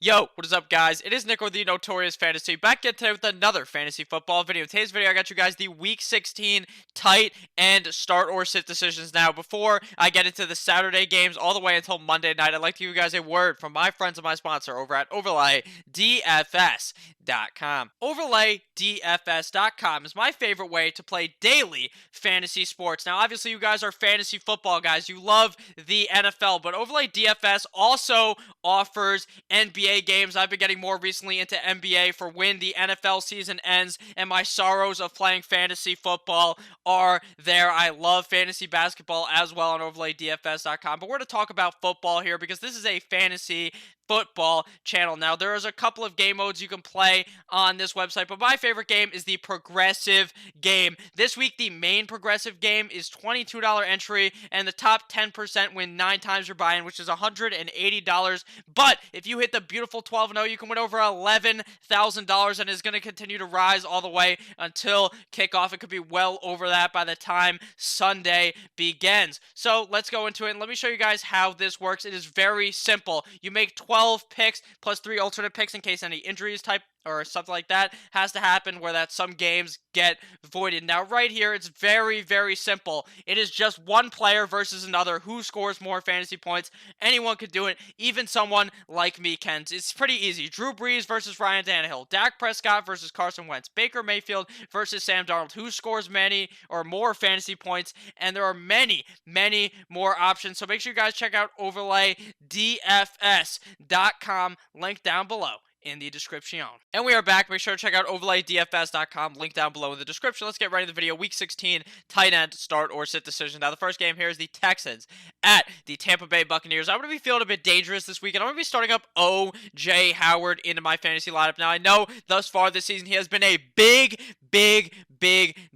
Yo, what is up, guys? It is Nick with the Notorious Fantasy back again today with another fantasy football video. In today's video, I got you guys the Week 16 tight end start or sit decisions. Now, before I get into the Saturday games all the way until Monday night, I'd like to give you guys a word from my friends and my sponsor over at OverlayDFS.com. OverlayDFS.com is my favorite way to play daily fantasy sports. Now, obviously, you guys are fantasy football guys. You love the NFL, but Overlay DFS also offers NBA games. I've been getting more recently into NBA for when the NFL season ends, and my sorrows of playing fantasy football are there. I love fantasy basketball as well on OverlayDFS.com, but we're going to talk about football here because this is a fantasy football channel. Now, there is a couple of game modes you can play on this website, but my favorite game is the progressive game. This week, the main progressive game is $22 entry, and the top 10% win 9 times your buy-in, which is $180. But if you hit the beautiful 12-0, you can win over $11,000, and it's going to continue to rise all the way until kickoff. It could be well over that by the time Sunday begins. So let's go into it, and let me show you guys how this works. It is very simple. You make 12 picks plus 3 alternate picks in case any injuries type or something like that has to happen, where that some games get voided. Now, right here, it's very, very simple. It is just one player versus another. Who scores more fantasy points? Anyone could do it. Even someone like me can. It's pretty easy. Drew Brees versus Ryan Tannehill. Dak Prescott versus Carson Wentz. Baker Mayfield versus Sam Darnold. Who scores many or more fantasy points? And there are many, many more options. So make sure you guys check out OverlayDFS.com. Link down below in the description. And we are back. Make sure to check out OverlayDFS.com. Link down below in the description. Let's get right into the video. Week 16 tight end start or sit decision. Now, the first game here is the Texans at the Tampa Bay Buccaneers. I'm going to be feeling a bit dangerous this weekend. I'm going to be starting up O.J. Howard into my fantasy lineup. Now, I know thus far this season he has been a big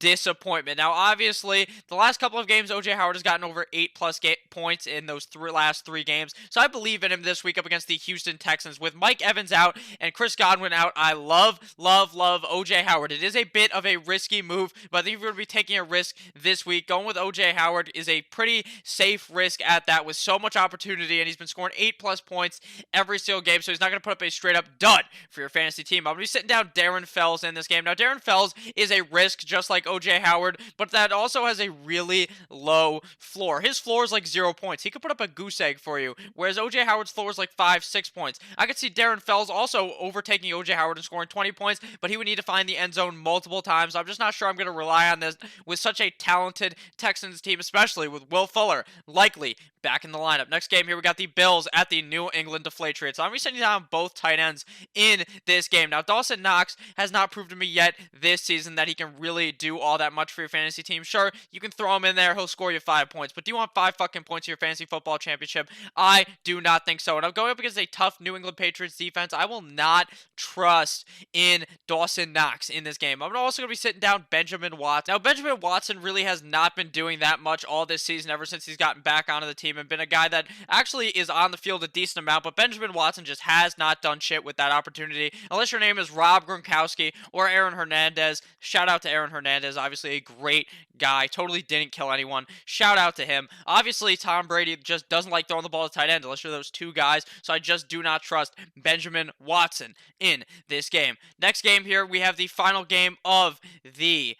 disappointment. Now, obviously, the last couple of games, O.J. Howard has gotten over 8+ points in those last 3 games. So I believe in him this week up against the Houston Texans. With Mike Evans out and Chris Godwin out, I love O.J. Howard. It is a bit of a risky move, but I think if you're going to be taking a risk this week, going with O.J. Howard is a pretty safe risk at that, with so much opportunity, and he's been scoring 8+ points every single game, so he's not going to put up a straight-up dud for your fantasy team. I'm going to be sitting down Darren Fells in this game. Now, Darren Fells is a risk just like O.J. Howard, but that also has a really low floor. His floor is like 0 points. He could put up a goose egg for you, whereas O.J. Howard's floor is like 5-6 points. I could see Darren Fells also overtaking O.J. Howard and scoring 20 points, but he would need to find the end zone multiple times. I'm just not sure I'm going to rely on this with such a talented Texans team, especially with Will Fuller likely back in the lineup. Next game here, we got the Bills at the New England Deflatriots. So I'm going to be sending down both tight ends in this game. Now, Dawson Knox has not proved to me yet this season that he can really do all that much for your fantasy team. Sure, you can throw him in there. He'll score you 5 points. But do you want 5 fucking points in your fantasy football championship? I do not think so. And I'm going up against a tough New England Patriots defense. I will not trust in Dawson Knox in this game. I'm also going to be sitting down Benjamin Watson. Now, Benjamin Watson really has not been doing that much all this season ever since he's gotten back onto the team and been a guy that actually is on the field a decent amount, but Benjamin Watson just has not done shit with that opportunity. Unless your name is Rob Gronkowski or Aaron Hernandez. Shout out to Aaron Hernandez, obviously a great guy, totally didn't kill anyone. Shout out to him. Obviously, Tom Brady just doesn't like throwing the ball to tight end unless you're those 2 guys, so I just do not trust Benjamin Watson in this game. Next game here, we have the final game of the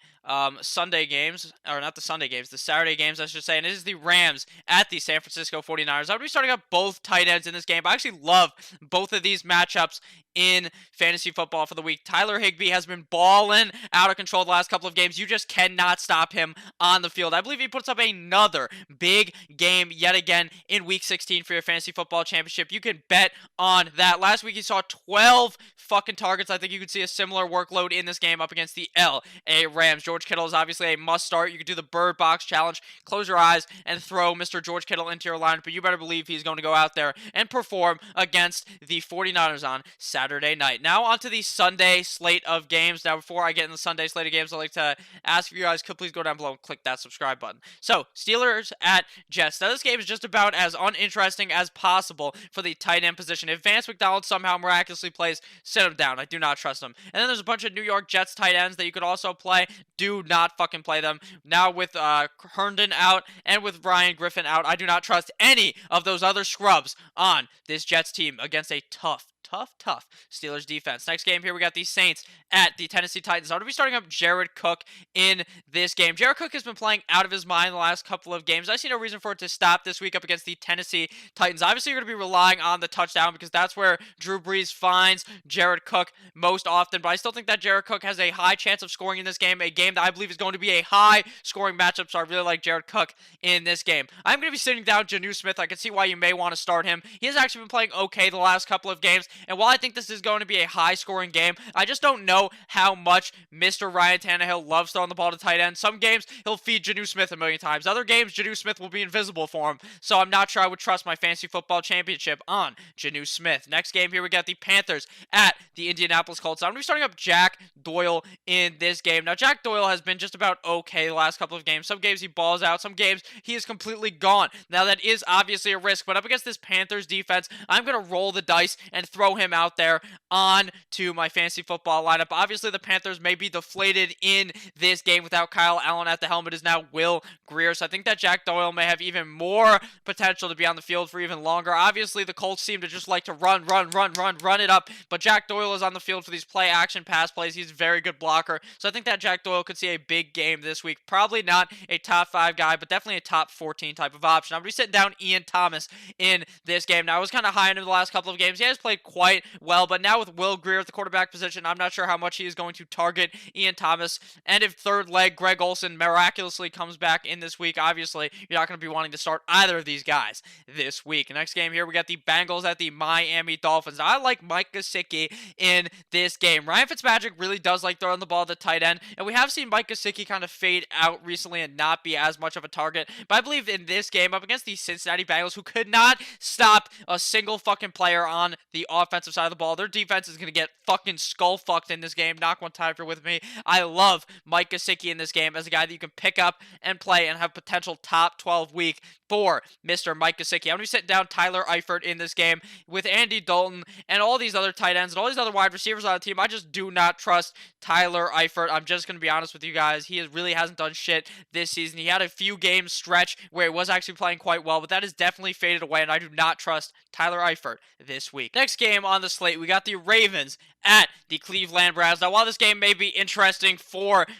Sunday games, or not the Sunday games, the Saturday games, I should say, and it is the Rams at the San Francisco 49ers. I'm going to be starting up both tight ends in this game. I actually love both of these matchups in fantasy football for the week. Tyler Higbee has been balling out of control the last couple of games. You just cannot stop him on the field. I believe he puts up another big game yet again in Week 16 for your fantasy football championship. You can bet on that. Last week he saw 12 fucking targets. I think you could see a similar workload in this game up against the L.A. Rams. George Kittle is obviously a must start. You could do the bird box challenge, close your eyes, and throw Mr. George Kittle into your lineup, but you better believe he's going to go out there and perform against the 49ers on Saturday night. Now on to the Sunday slate of games. Now before I get in the Sunday slate of games, I'd like to ask if you guys could please go down below and click that subscribe button. So, Steelers at Jets. Now this game is just about as uninteresting as possible for the tight end position. If Vance McDonald somehow miraculously plays, sit him down. I do not trust him. And then there's a bunch of New York Jets tight ends that you could also play. Do not fucking play them. Now with Herndon out and with Ryan Griffin out, I do not trust any of those other scrubs on this Jets team against a tough tough Steelers defense. Next game here, we got the Saints at the Tennessee Titans. I'm going to be starting up Jared Cook in this game. Jared Cook has been playing out of his mind the last couple of games. I see no reason for it to stop this week up against the Tennessee Titans. Obviously, you're going to be relying on the touchdown because that's where Drew Brees finds Jared Cook most often, but I still think that Jared Cook has a high chance of scoring in this game, a game that I believe is going to be a high-scoring matchup, so I really like Jared Cook in this game. I'm going to be sitting down Jonnu Smith. I can see why you may want to start him. He has actually been playing okay the last couple of games, and while I think this is going to be a high-scoring game, I just don't know how much Mr. Ryan Tannehill loves throwing the ball to tight end. Some games, he'll feed Jonnu Smith a million times. Other games, Jonnu Smith will be invisible for him, so I'm not sure I would trust my fantasy football championship on Jonnu Smith. Next game here, we got the Panthers at the Indianapolis Colts. I'm going to be starting up Jack Doyle in this game. Now, Jack Doyle has been just about okay the last couple of games. Some games he balls out. Some games he is completely gone. Now, that is obviously a risk, but up against this Panthers defense, I'm going to roll the dice and throw him out there on to my fantasy football lineup. Obviously, the Panthers may be deflated in this game without Kyle Allen at the helm. It is now Will Grier, so I think that Jack Doyle may have even more potential to be on the field for even longer. Obviously, the Colts seem to just like to run it up, but Jack Doyle is on the field for these play-action pass plays. He's a very good blocker, so I think that Jack Doyle could see a big game this week. Probably not a top 5 guy, but definitely a top 14 type of option. I'm going to be sitting down Ian Thomas in this game. Now, I was kind of high on him the last couple of games. He has played quite well, but now with Will Grier at the quarterback position, I'm not sure how much he is going to target Ian Thomas. And if third leg Greg Olsen miraculously comes back in this week, obviously, you're not going to be wanting to start either of these guys this week. Next game here, we got the Bengals at the Miami Dolphins. Now, I like Mike Gesicki in this game. Ryan Fitzpatrick really does like throwing the ball at the tight end, and we have seen Mike Gesicki kind of fade out recently and not be as much of a target. But I believe in this game, up against the Cincinnati Bengals, who could not stop a single fucking player on the offensive side of the ball, their defense is going to get fucking skull-fucked in this game. Knock one time if you're with me. I love Mike Gesicki in this game as a guy that you can pick up and play and have potential top 12 week for Mr. Mike Gesicki. I'm going to be sitting down Tyler Eifert in this game with Andy Dalton and all these other tight ends and all these other wide receivers on the team. I just do not trust Tyler Eifert. I'm just going to be honest with you guys. He really hasn't done shit this season. He had a few games stretch where he was actually playing quite well, but that has definitely faded away, and I do not trust Tyler Eifert this week. Next game on the slate, we got the Ravens at the Cleveland Browns. Now, while this game may be interesting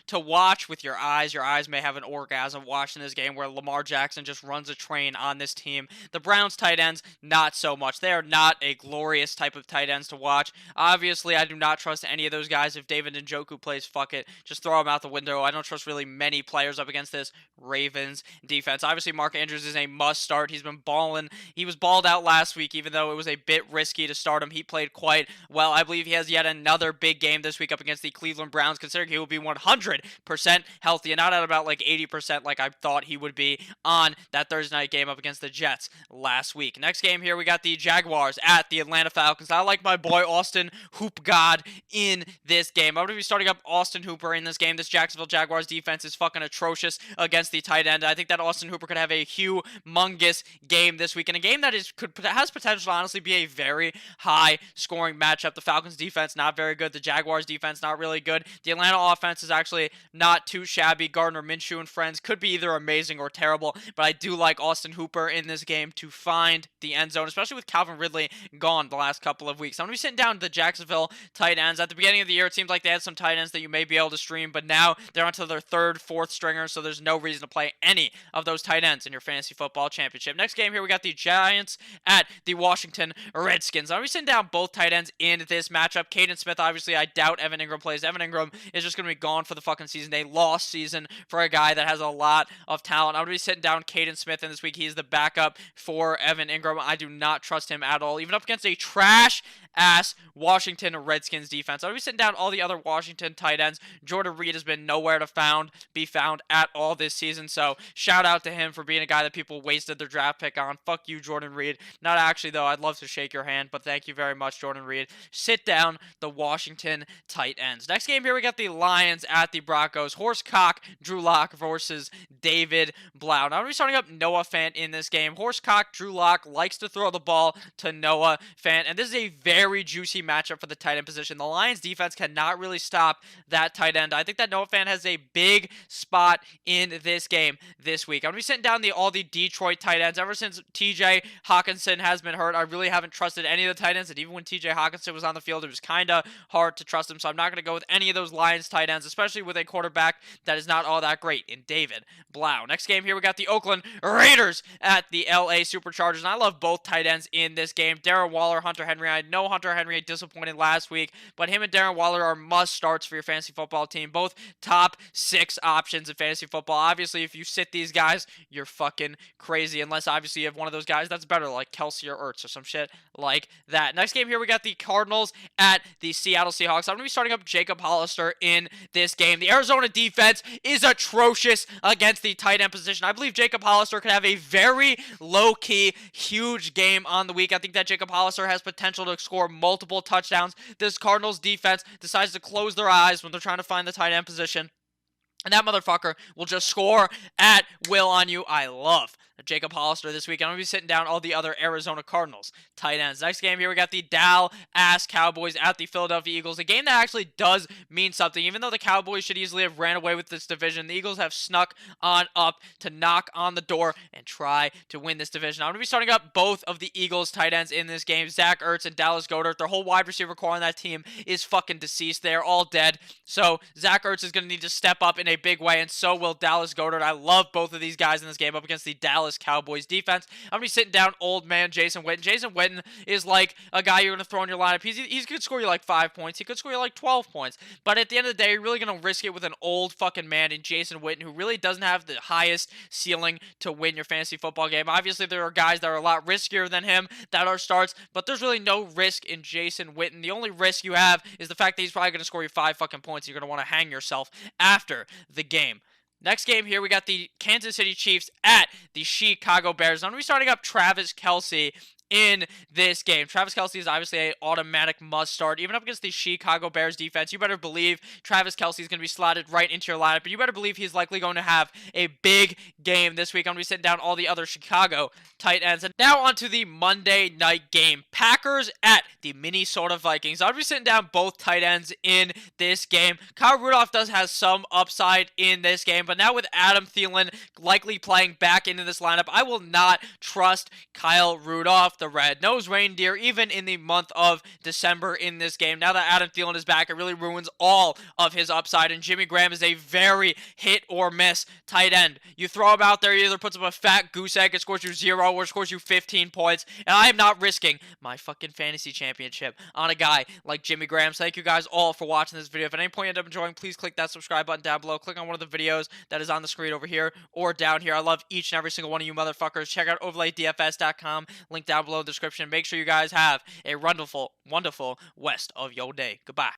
to watch with your eyes may have an orgasm watching this game where Lamar Jackson just runs a train on this team. The Browns tight ends, not so much. They are not a glorious type of tight ends to watch. Obviously, I do not trust any of those guys. If David Njoku plays, fuck it. Just throw him out the window. I don't trust really many players up against this Ravens defense. Obviously, Mark Andrews is a must start. He's been balling. He was balled out last week, even though it was a bit risky to start him. He played quite well. I believe he has yet another big game this week up against the Cleveland Browns, considering he will be 100% healthy and not at about like 80% like I thought he would be on that Thursday night game up against the Jets last week. Next game here, we got the Jaguars at the Atlanta Falcons. I like my boy Austin Hoop God in this game. I'm going to be starting up Austin Hooper in this game. This Jacksonville Jaguars defense is fucking atrocious against the tight end. I think that Austin Hooper could have a humongous game this week, and a game that has potential to honestly be a very high scoring matchup. The Falcons defense not very good. The Jaguars defense not really good. The Atlanta offense is actually not too shabby. Gardner Minshew and friends could be either amazing or terrible, but I do like Austin Hooper in this game to find the end zone, especially with Calvin Ridley gone the last couple of weeks. I'm going to be sitting down the Jacksonville tight ends. At the beginning of the year, it seemed like they had some tight ends that you may be able to stream, but now they're onto their third, fourth stringer, so there's no reason to play any of those tight ends in your fantasy football championship. Next game here, we got the Giants at the Washington Redskins. I'm going to be sitting down both tight ends in this matchup. Caden Smith, obviously, I doubt Evan Ingram plays. Evan Ingram is just going to be gone for the fucking season. A lost season for a guy that has a lot of talent. I'm going to be sitting down Caden Smith in this week. He's the backup for Evan Ingram. I do not trust him at all, even up against a trash-ass Washington Redskins defense. I'm going to be sitting down all the other Washington tight ends. Jordan Reed has been nowhere to be found at all this season, so shout out to him for being a guy that people wasted their draft pick on. Fuck you, Jordan Reed. Not actually, though. I'd love to shake your hand, but thank you very much, Jordan Reed. Sit down the Washington tight ends. Next game here, we got the Lions at the Broncos. Horsecock Drew Lock versus David Blau. Now, I'm going to be starting up Noah Fant in this game. Horsecock Drew Lock likes to throw the ball to Noah Fant, and this is a very very juicy matchup for the tight end position. The Lions defense cannot really stop that tight end. I think that Noah Fan has a big spot in this game this week. I'm going to be sitting down all the Detroit tight ends. Ever since TJ Hawkinson has been hurt, I really haven't trusted any of the tight ends, and even when TJ Hawkinson was on the field, it was kind of hard to trust him, so I'm not going to go with any of those Lions tight ends, especially with a quarterback that is not all that great in David Blau. Next game here, we got the Oakland Raiders at the LA Superchargers, and I love both tight ends in this game. Darren Waller, Hunter Henry. I know Hunter Henry disappointed last week, but him and Darren Waller are must starts for your fantasy football team. Both top 6 options in fantasy football. Obviously, if you sit these guys, you're fucking crazy, unless obviously you have one of those guys that's better, like Kelsey or Ertz or some shit like that. Next game here, we got the Cardinals at the Seattle Seahawks. I'm going to be starting up Jacob Hollister in this game. The Arizona defense is atrocious against the tight end position. I believe Jacob Hollister could have a very low-key, huge game on the week. I think that Jacob Hollister has potential to score multiple touchdowns. This Cardinals defense decides to close their eyes when they're trying to find the tight end position, and that motherfucker will just score at will on you. I love Jacob Hollister this week. I'm going to be sitting down all the other Arizona Cardinals tight ends. Next game here, we got the Dallas Cowboys at the Philadelphia Eagles. A game that actually does mean something. Even though the Cowboys should easily have ran away with this division, the Eagles have snuck on up to knock on the door and try to win this division. I'm going to be starting up both of the Eagles tight ends in this game, Zach Ertz and Dallas Goedert. Their whole wide receiver core on that team is fucking deceased. They are all dead. So Zach Ertz is going to need to step up in a big way, and so will Dallas Goedert. I love both of these guys in this game up against the Dallas Cowboys defense. I'm going to be sitting down old man Jason Witten. Jason Witten is like a guy you're going to throw in your lineup. He could score you like 5 points. He could score you like 12 points. But at the end of the day, you're really going to risk it with an old fucking man in Jason Witten, who really doesn't have the highest ceiling to win your fantasy football game. Obviously, there are guys that are a lot riskier than him that are starts, but there's really no risk in Jason Witten. The only risk you have is the fact that he's probably going to score you 5 fucking points. You're going to want to hang yourself after the game. Next game here, we got the Kansas City Chiefs at the Chicago Bears. I'm going to be starting up Travis Kelce in this game. Travis Kelce is obviously an automatic must start. Even up against the Chicago Bears defense, you better believe Travis Kelce is going to be slotted right into your lineup, but you better believe he's likely going to have a big game this week. I'm going to be sitting down all the other Chicago tight ends. And now on to the Monday night game. Packers at the Minnesota Vikings. I'll be sitting down both tight ends in this game. Kyle Rudolph does have some upside in this game, but now with Adam Thielen likely playing back into this lineup, I will not trust Kyle Rudolph, the red-nosed reindeer, even in the month of December in this game. Now that Adam Thielen is back, it really ruins all of his upside, and Jimmy Graham is a very hit-or-miss tight end. You throw him out there, he either puts up a fat goose egg and scores you 0 or scores you 15 points, and I am not risking my fucking fantasy championship on a guy like Jimmy Graham. So thank you guys all for watching this video. If at any point you end up enjoying, please click that subscribe button down below. Click on one of the videos that is on the screen over here or down here. I love each and every single one of you motherfuckers. Check out overlaydfs.com, link down below in the description. Make sure you guys have a wonderful, wonderful rest of your day. Goodbye.